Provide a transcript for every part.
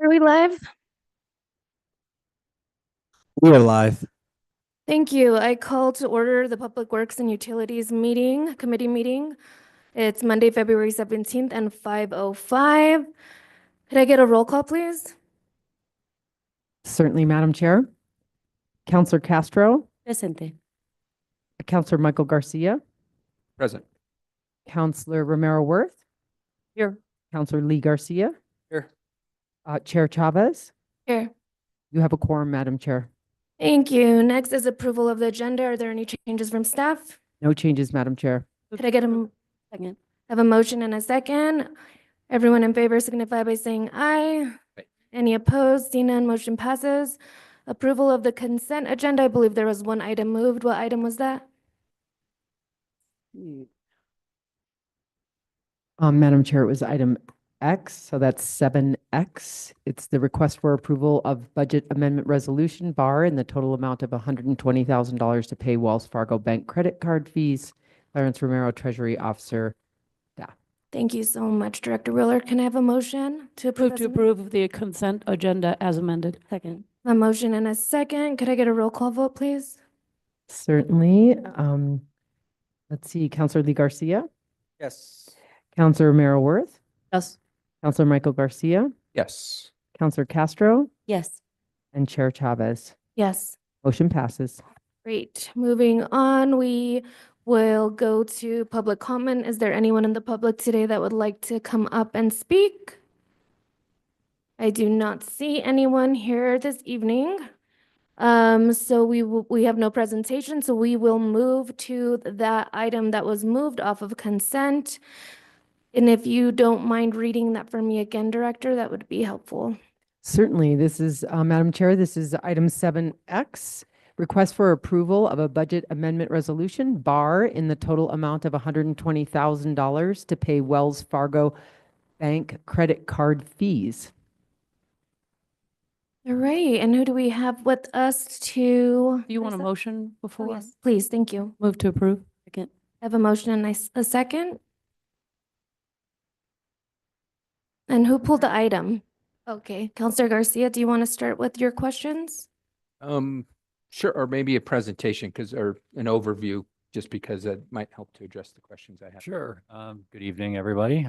Are we live? We are live. Thank you. I call to order the Public Works and Utilities committee meeting. It's Monday, February 17th and 5:05. Could I get a roll call, please? Certainly, Madam Chair. Counselor Castro, Presente. Counselor Michael Garcia, Present. Counselor Romero Worth, Here. Counselor Lee Garcia, Here. Chair Chavez. Here. You have a quorum, Madam Chair. Thank you. Next is approval of the agenda. Are there any changes from staff? No changes, Madam Chair. Could I get a Second. have a motion and a second? Everyone in favor signify by saying aye. Aye. Any opposed? Seeing none, motion passes. Approval of the consent agenda. I believe there was one item moved. What item was that? Madam Chair, it was item X, so that's 7X. It's the request for approval of budget amendment resolution bar in the total amount of $120,000 to pay Wells Fargo bank credit card fees. Clarence Romero, Treasury Officer. Thank you so much, Director Wheeler. Can I have a motion to approve? Move to as amended? approve the consent agenda as amended. Second. A motion and a second. Could I get a roll call vote, please? Certainly. Let's see, Counselor Lee Garcia, Yes. Counselor Romero Worth, Yes. Counselor Michael Garcia, Yes. Counselor Castro, Yes. and Chair Chavez. Yes. Motion passes. Great. Moving on, we will go to public comment. Is there anyone in the public today that would like to come up and speak? I do not see anyone here this evening. So we have no presentation, so we will move to that item that was moved off of consent. And if you don't mind reading that for me again, Director, that would be helpful. Certainly, this is, Madam Chair, this is item 7X, request for approval of a budget amendment resolution bar in the total amount of $120,000 to pay Wells Fargo bank credit card fees. All right, and who do we have with us to? Do you want a Lisa? motion Oh, before? yes, please, thank you. Move to approve. Second. I have a motion and a second. And who pulled the item? Okay, Counselor Garcia, do you want to start with your questions? Sure, or maybe a presentation or an overview, just because that might help to address the questions I have. Sure. Good evening, everybody.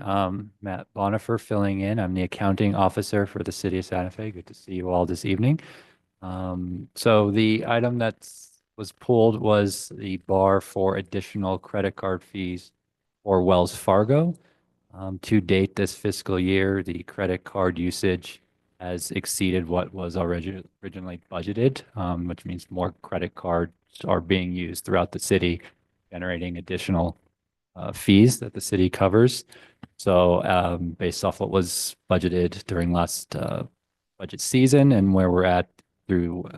Matt Bonifer filling in. I'm the accounting officer for the city of Santa Fe. Good to see you all this evening. So the item that was pulled was the bar for additional credit card fees for Wells Fargo. To date this fiscal year, the credit card usage has exceeded what was originally budgeted, which means more credit cards are being used throughout the city, generating additional fees that the city covers. So based off what was budgeted during last budget season and where we're at through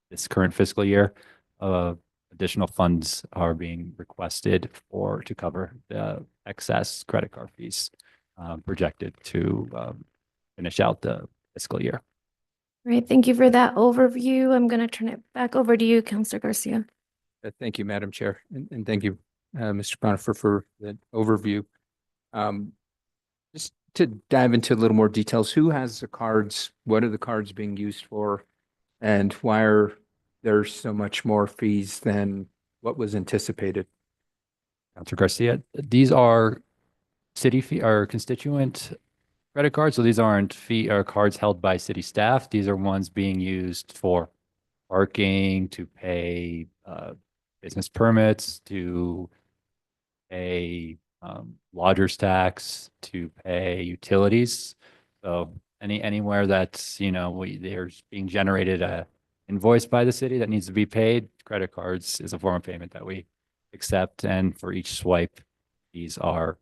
this current fiscal year, additional funds are being requested to cover the excess credit card fees projected to finish out the fiscal year. Great, thank you for that overview. I'm going to turn it back over to you, Counselor Garcia. Thank you, Madam Chair, and thank you, Mr. Bonifer, for the overview. Just to dive into a little more details, who has the cards? What are the cards being used for? And why are there so much more fees than what was anticipated? Councilor Garcia, these are city fee or constituent credit cards. So these aren't fee or cards held by city staff. These are ones being used for parking, to pay business permits, to pay lodger's tax, to pay utilities. So anywhere that's, there's being generated a invoice by the city that needs to be paid, credit cards is a form of payment that we accept. And for each swipe, these are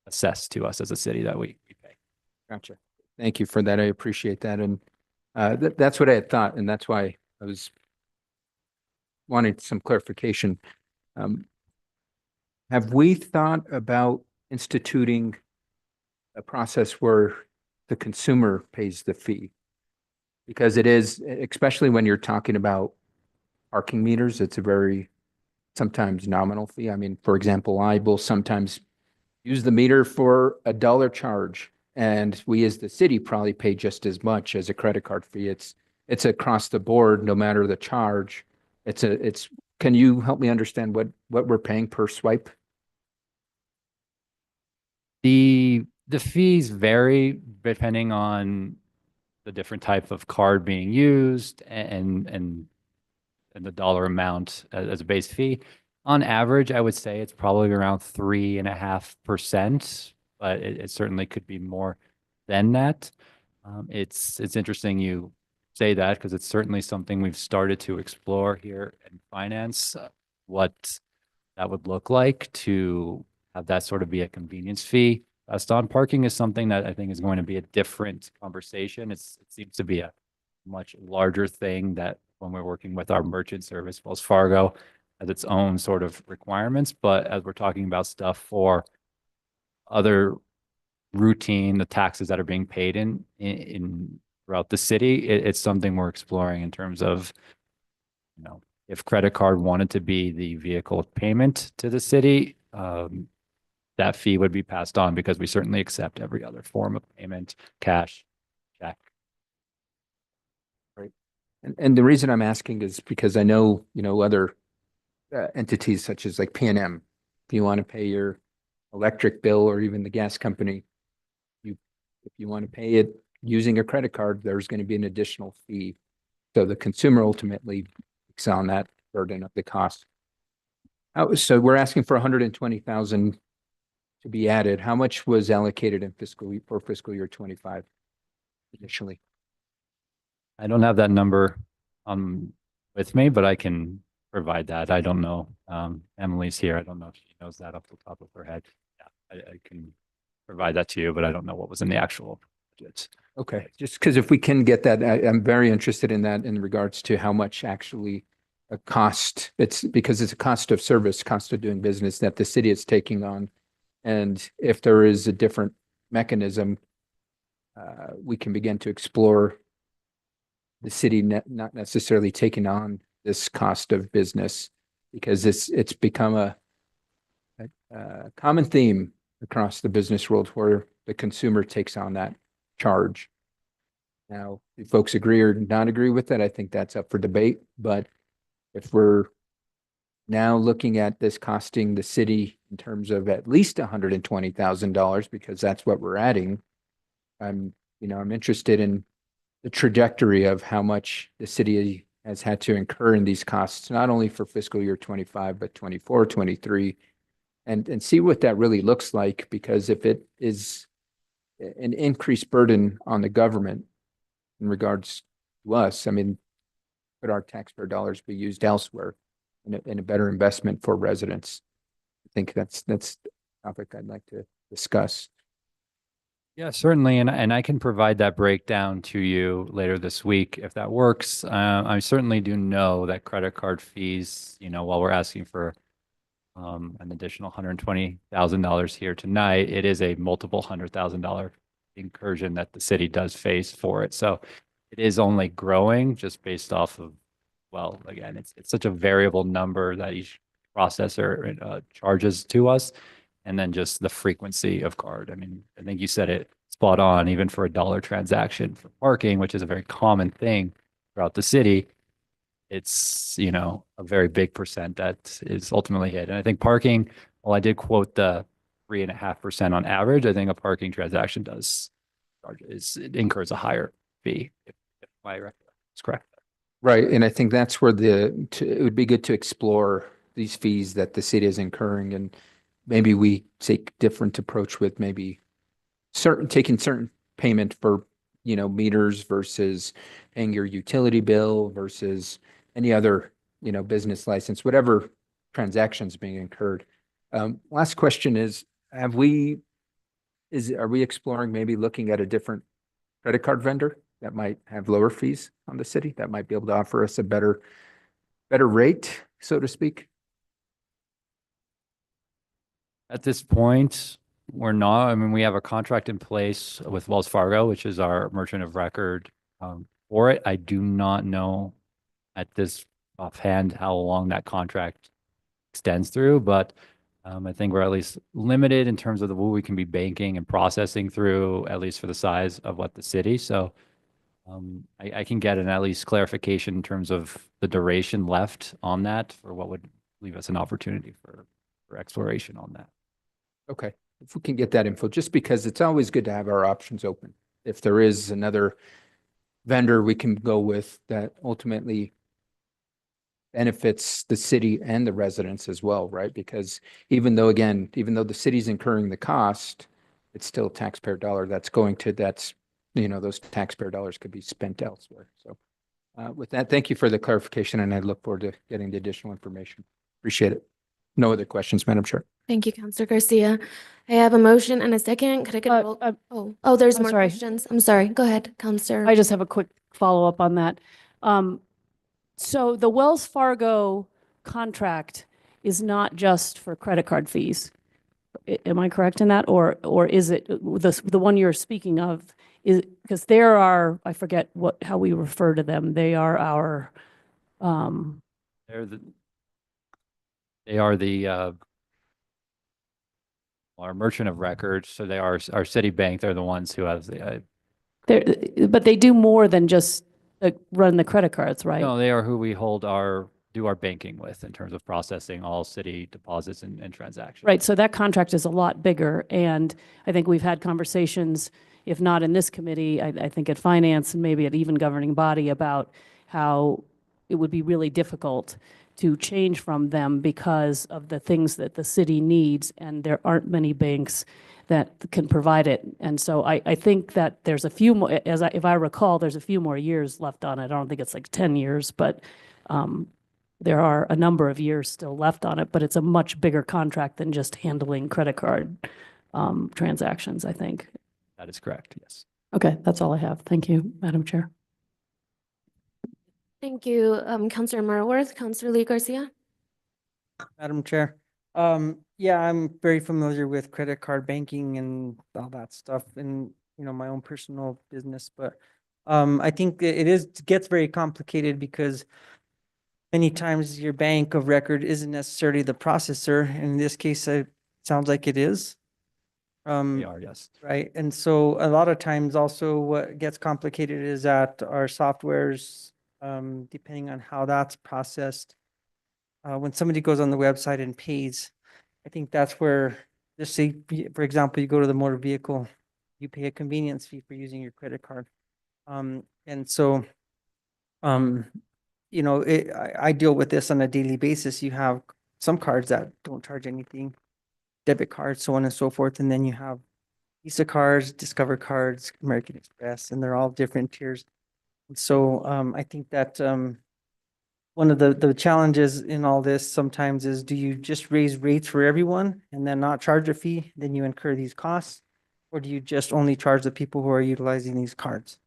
assessed to us as a city that we pay. Gotcha. Thank you for that. I appreciate that. And that's what I had thought, and that's why I was wanting some clarification. Have we thought about instituting a process where the consumer pays the fee? Because it is, especially when you're talking about parking meters, it's a very sometimes nominal fee. I mean, for example, I will sometimes use the meter for $1 charge, And we as the city probably pay just as much as a credit card fee. It's across the board, no matter the charge. Can you help me understand what we're paying per swipe? The fees vary depending on the different type of card being used and the dollar amount as a base fee. On average, I would say it's probably around 3.5%, but it certainly could be more than that. It's interesting you say that because it's certainly something we've started to explore here in finance, what that would look like to have that sort of be a convenience fee. On parking is something that I think is going to be a different conversation. It seems to be a much larger thing that when we're working with our merchant service, Wells Fargo has its own sort of requirements. But as we're talking about stuff for other routine, the taxes that are being paid in throughout the city, it's something we're exploring in terms of, if credit card wanted to be the vehicle of payment to the city, that fee would be passed on because we certainly accept every other form of payment, cash, check. And the reason I'm asking is because I know, other entities such as like P&M, if you want to pay your electric bill or even the gas company, if you want to pay it using a credit card, there's going to be an additional fee. So the consumer ultimately takes on that burden of the cost. So we're asking for 120,000 to be added. How much was allocated in fiscal year 25 initially? I don't have that number with me, but I can provide that. I don't know. Emily's here. I don't know if she knows that off the top of her head. Yeah, I can provide that to you, but I don't know what was in the actual budget. Okay, just because if we can get that, I'm very interested in that in regards to how much actually a cost, it's because it's a cost of service, cost of doing business that the city is taking on. And if there is a different mechanism, we can begin to explore the city not necessarily taking on this cost of business, because it's become a common theme across the business world where the consumer takes on that charge. Now, if folks agree or not agree with that, I think that's up for debate. But if we're now looking at this costing the city in terms of at least $120,000, because that's what we're adding, I'm interested in the trajectory of how much the city has had to incur in these costs, not only for fiscal year 25, but 24, 23, and see what that really looks like. Because if it is an increased burden on the government in regards to us, could our taxpayer dollars be used elsewhere in a better investment for residents? I think that's the topic I'd like to discuss. Yeah, certainly. And I can provide that breakdown to you later this week if that works. I certainly do know that credit card fees, while we're asking for an additional $120,000 here tonight, it is a multiple $100,000 incursion that the city does face for it. So it is only growing just based off of, well, again, it's such a variable number that each processor charges to us. And then just the frequency of card. I think you said it spot on, even for a dollar transaction for parking, which is a very common thing throughout the city. It's, a very big percent that is ultimately hit. And I think parking, while I did quote the 3.5% on average, I think a parking transaction it incurs a higher fee, if my recollection is correct. Right. And I think that's where it would be good to explore these fees that the city is incurring, and maybe we take different approach with maybe taking certain payment for, meters versus paying your utility bill versus any other, business license, whatever transactions being incurred. Last question is, are we exploring maybe looking at a different credit card vendor that might have lower fees on the city, that might be able to offer us a better rate, so to speak? At this point, we're not. We have a contract in place with Wells Fargo, which is our merchant of record for it. I do not know at this offhand how long that contract extends through, but I think we're at least limited in terms of what we can be banking and processing through, at least for the size of what the city. So I can get an at least clarification in terms of the duration left on that for what would leave us an opportunity for exploration on that. Okay, if we can get that info, just because it's always good to have our options open. If there is another vendor we can go with that ultimately benefits the city and the residents as well, right? Because even though, again, even though the city's incurring the cost, it's still taxpayer dollar that's, those taxpayer dollars could be spent elsewhere. So with that, thank you for the clarification, and I look forward to getting the additional information. Appreciate it. No other questions, Madam Chair. Thank you, Counselor Garcia. I have a motion and a second. Could I get a roll? There's I'm more sorry. questions. I'm sorry. Go ahead, Counselor. I just have a quick follow-up on that. So the Wells Fargo contract is not just for credit card fees. Am I correct in that? Or is it the one you're speaking of is because there are, I forget how we refer to them. They are our, They are our merchant of record. So they are our Citibank. They're the ones who have the, but they do more than just run the credit cards, right? no, they are who we do our banking with in terms of processing all city deposits and transactions. Right, so that contract is a lot bigger, and I think we've had conversations, if not in this committee, I think at finance and maybe at even governing body, about how it would be really difficult to change from them because of the things that the city needs, and there aren't many banks that can provide it. And so I think that there's a few more, if I recall, there's a few more years left on it. I don't think it's like 10 years, but there are a number of years still left on it, but it's a much bigger contract than just handling credit card transactions, I think. That is correct, yes. Okay, that's all I have. Thank you, Madam Chair. Thank you, Counselor Marworth. Counselor Lee Garcia. Madam Chair. Yeah, I'm very familiar with credit card banking and all that stuff in, my own personal business, but I think it gets very complicated because many times your bank of record isn't necessarily the processor. In this case, it sounds like it is. They are, yes. Right. And so a lot of times also what gets complicated is that our softwares, depending on how that's processed, when somebody goes on the website and pays, I think that's where, just say, for example, you go to the motor vehicle, you pay a convenience fee for using your credit card. And so, I deal with this on a daily basis. You have some cards that don't charge anything, debit cards, so on and so forth. And then you have Visa cards, Discover cards, American Express, and they're all different tiers. And so I think that one of the challenges in all this sometimes is, do you just raise rates for everyone and then not charge a fee? Then you incur these costs, or do you just only charge the people who are utilizing these cards?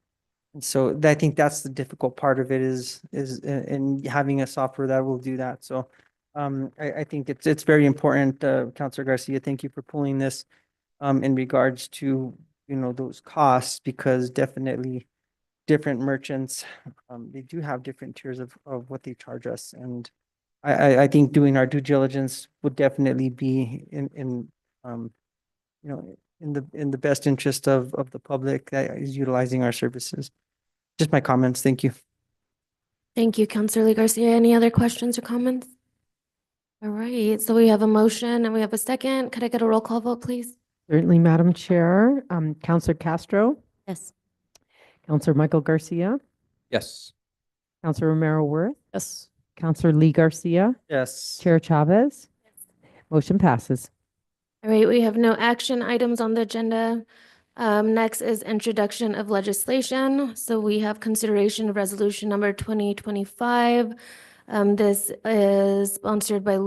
And so I think that's the difficult part of it is in having a software that will do that. So I think it's very important, Councilor Garcia, thank you for pulling this in regards to, those costs, because definitely different merchants, they do have different tiers of what they charge us. And I think doing our due diligence would definitely be in the best interest of the public that is utilizing our services. Just my comments. Thank you. Thank you, Counselor Lee Garcia. Any other questions or comments? All right, so we have a motion and we have a second. Could I get a roll call vote, please? Certainly, Madam Chair. Counselor Castro, Yes. Counselor Michael Garcia, Yes. Counselor Romero Worth, Yes. Counselor Lee Garcia, Yes. Chair Chavez. Motion passes. All right, we have no action items on the agenda. Next is introduction of legislation. So we have consideration of resolution number 2025. This is sponsored by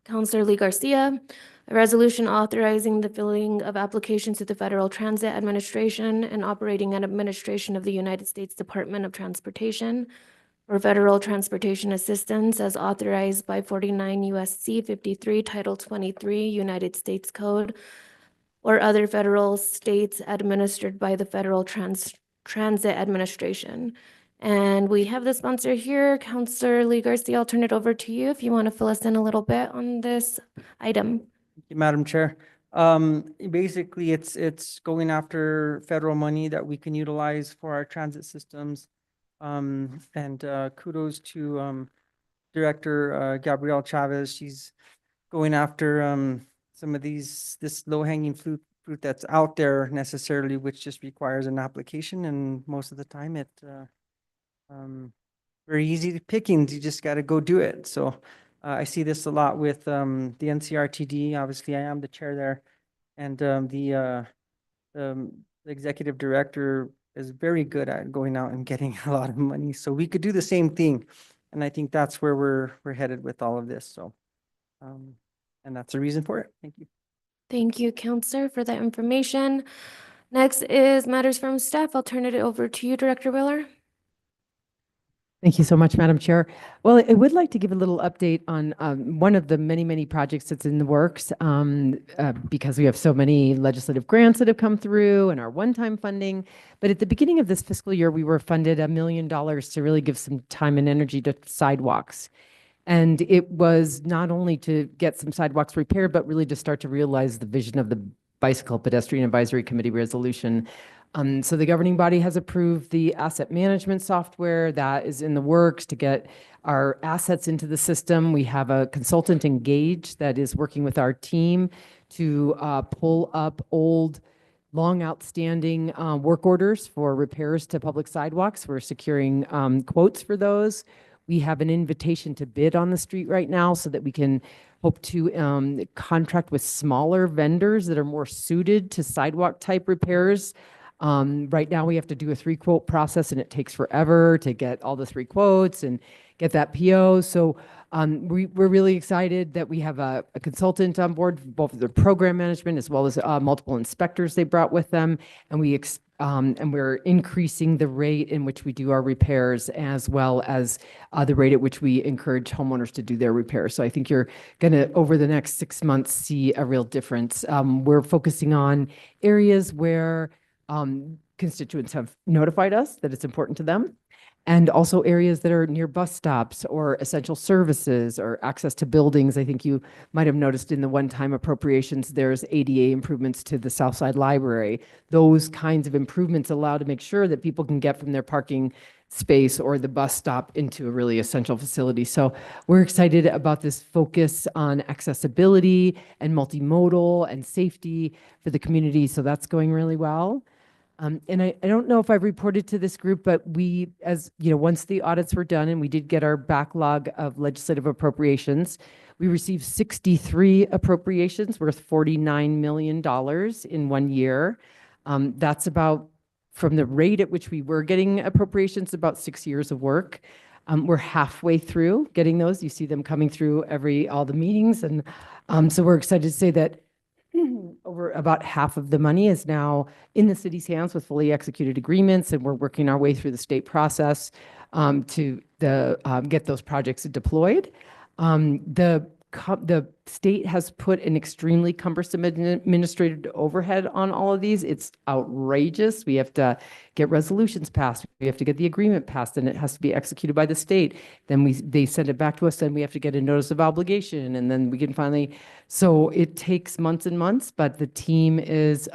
Counselor Lee Garcia. A resolution authorizing the filling of applications to the Federal Transit Administration and operating an administration of the United States Department of Transportation for federal transportation assistance as authorized by 49 U.S.C. 53, Title 23, United States Code, or other federal states administered by the Federal Transit Administration. And we have the sponsor here, Counselor Lee Garcia. I'll turn it over to you if you want to fill us in a little bit on this item. Thank you, Madam Chair. Basically, it's going after federal money that we can utilize for our transit systems. And kudos to Director Gabrielle Chavez. She's going after some of this low-hanging fruit that's out there necessarily, which just requires an application, and most of the time very easy pickings. You just got to go do it. So I see this a lot with the NCRTD. Obviously, I am the chair there, and the executive director is very good at going out and getting a lot of money. So we could do the same thing, and I think that's where we're headed with all of this. So, and that's the reason for it. Thank you. Thank you, Counselor, for that information. Next is matters from staff. I'll turn it over to you, Director Willer. Thank you so much, Madam Chair. Well, I would like to give a little update on one of the many, many projects that's in the works because we have so many legislative grants that have come through and our one-time funding. But at the beginning of this fiscal year, we were funded $1 million to really give some time and energy to sidewalks. And it was not only to get some sidewalks repaired, but really to start to realize the vision of the Bicycle Pedestrian Advisory Committee resolution. So the governing body has approved the asset management software that is in the works to get our assets into the system. We have a consultant engaged that is working with our team to pull up old, long outstanding work orders for repairs to public sidewalks. We're securing quotes for those. We have an invitation to bid on the street right now so that we can hope to contract with smaller vendors that are more suited to sidewalk type repairs. Right now we have to do a 3-quote process and it takes forever to get all the 3 quotes and get that PO. So we're really excited that we have a consultant on board, both the program management as well as multiple inspectors they brought with them. And we're increasing the rate in which we do our repairs as well as the rate at which we encourage homeowners to do their repairs. So I think you're going to, over the next 6 months, see a real difference. We're focusing on areas where constituents have notified us that it's important to them, and also areas that are near bus stops or essential services or access to buildings. I think you might have noticed in the one-time appropriations, there's ADA improvements to the Southside Library. Those kinds of improvements allow to make sure that people can get from their parking space or the bus stop into a really essential facility. So we're excited about this focus on accessibility and multimodal and safety for the community. So that's going really well. And I don't know if I've reported to this group, but we, as you know, once the audits were done and we did get our backlog of legislative appropriations, we received 63 appropriations worth $49 million in 1 year. That's about, from the rate at which we were getting appropriations, about 6 years of work. We're halfway through getting those. You see them coming through all the meetings. And so we're excited to say that over about half of the money is now in the city's hands with fully executed agreements, and we're working our way through the state process to get those projects deployed. The state has put an extremely cumbersome administrative overhead on all of these. It's outrageous. We have to get resolutions passed. We have to get the agreement passed, and it has to be executed by the state. Then they send it back to us, and we have to get a notice of obligation, and then we can finally. So it takes months and months, but the team is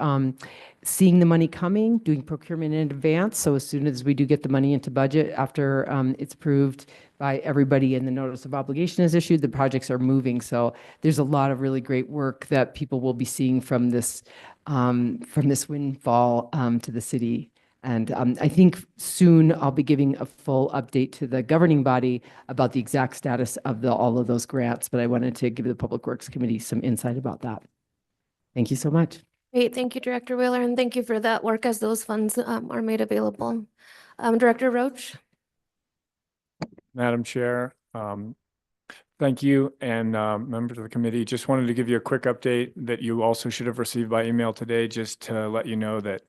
seeing the money coming, doing procurement in advance. So as soon as we do get the money into budget after it's approved by everybody and the notice of obligation is issued, the projects are moving. So there's a lot of really great work that people will be seeing from this windfall to the city. And I think soon I'll be giving a full update to the governing body about the exact status of all of those grants, but I wanted to give the Public Works Committee some insight about that. Thank you so much. Great, thank you, Director Wheeler, and thank you for that work as those funds are made available. Director Roach. Madam Chair, thank you, and members of the committee. Just wanted to give you a quick update that you also should have received by email today, just to let you know that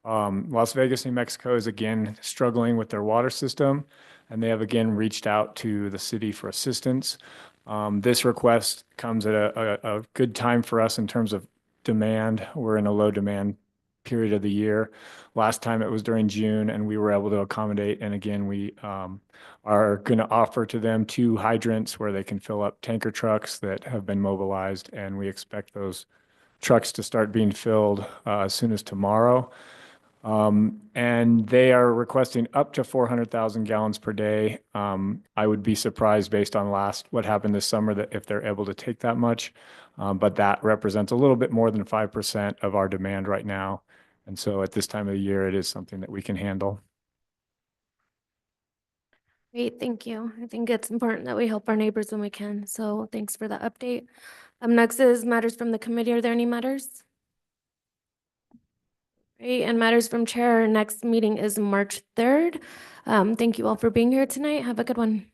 Las Vegas, New Mexico is again struggling with their water system, and they have again reached out to the city for assistance. This request comes at a good time for us in terms of demand. We're in a low demand period of the year. Last time it was during June, and we were able to accommodate. And again, we are going to offer to them 2 hydrants where they can fill up tanker trucks that have been mobilized, and we expect those trucks to start being filled as soon as tomorrow. And they are requesting up to 400,000 gallons per day. I would be surprised based on what happened this summer that if they're able to take that much. But that represents a little bit more than 5% of our demand right now. And so at this time of the year, it is something that we can handle. Great, thank you. I think it's important that we help our neighbors when we can, so thanks for the update. Next is matters from the committee. Are there any matters? Great, and matters from chair. Our next meeting is March 3rd. Thank you all for being here tonight. Have a good one.